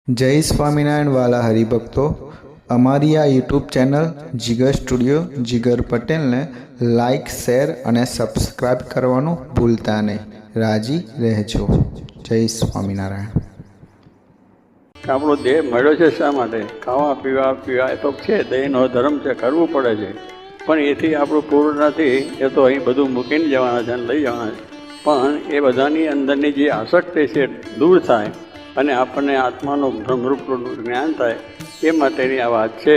જય સ્વામિનારાયણ વાલા હરિભક્તો, અમારી આ યુટ્યુબ ચેનલ જીગર સ્ટુડિયો જીગર પટેલને લાઈક, શેર અને સબસ્ક્રાઈબ કરવાનું ભૂલતા નહીં. રાજી રહેજો. જય સ્વામિનારાયણ. આપણો દેહ મળ્યો છે શા માટે? ખાવા પીવા એ તો છે, દેહનો ધર્મ છે, કરવું પડે છે. પણ એથી આપણું પૂરું નથી. એ તો અહીં બધું મૂકીને જવાના છે અને લઈ જવાના છે. પણ એ બધાની અંદરની જે આસક્તિ છે દૂર થાય અને આપણને આત્માનું બ્રહ્મરૂપનું જ્ઞાન થાય, એ માટેની આ વાત છે.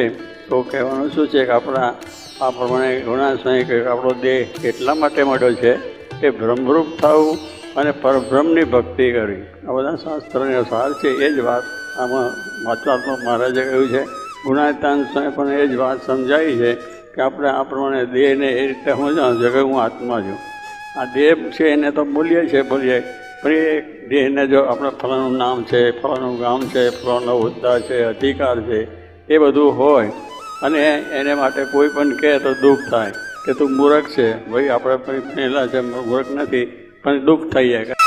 તો કહેવાનું શું છે કે આ પ્રમાણે ગુણાશ્રય કે આપણો દેહ એટલા માટે મળ્યો છે કે બ્રહ્મરૂપ થવું અને પરબ્રહ્મની ભક્તિ કરવી. આ બધા શાસ્ત્રોનો સાર છે. એ જ વાત આમાં વાચાત્મક મહારાજે કહ્યું છે. ગુણાતાન સ્વામી પણ એ જ વાત સમજાવી છે કે આપણે આ પ્રમાણે દેહને એ રીતે સમજવાનું છે કે હું આત્મા છું. આ દેહ છે એને તો બોલીએ પણ એ દેહને જો આપણે ફલાણું નામ છે, ફલાણું ગામ છે, ફલાણો હોદ્દા છે, અધિકાર છે, એ બધું હોય અને એને માટે કોઈ પણ કહે તો દુઃખ થાય કે તું મૂર્ખ છે. ભાઈ આપણે પહેલાં છે, મૂર્ખ નથી, પણ દુઃખ થઈ જાય.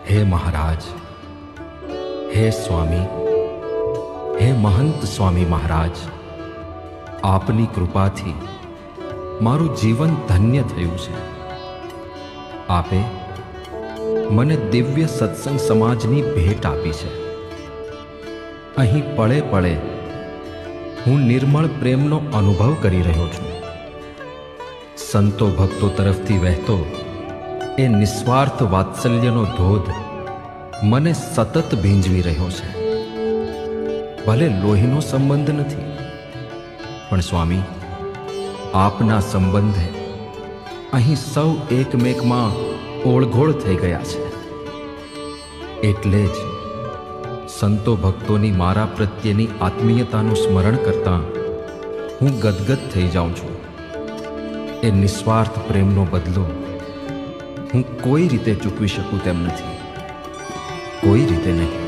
હે મહારાજ, હે સ્વામી, હે મહંત સ્વામી મહારાજ, આપની કૃપાથી મારું જીવન ધન્ય થયું છે. આપે મને દિવ્ય સત્સંગ સમાજની ભેટ આપી છે. અહીં પળે પળે હું નિર્મળ પ્રેમનો અનુભવ કરી રહ્યો છું. સંતો ભક્તો તરફથી વહેતો એ નિસ્વાર્થ વાત્સલ્યનો ધોધ મને સતત ભીંજવી રહ્યો છે. ભલે લોહીનો સંબંધ નથી, પણ સ્વામી, આપના સંબંધે અહીં સૌ એકમેકમાં ઓળઘોળ થઈ ગયા છે. એટલે જ સંતો ભક્તોની મારા પ્રત્યેની આત્મીયતાનું સ્મરણ કરતાં હું ગદગદ થઈ જાઉં છું. એ નિસ્વાર્થ પ્રેમનો બદલો હું કોઈ રીતે ચૂકવી શકું તેમ નથી, કોઈ રીતે નહીં.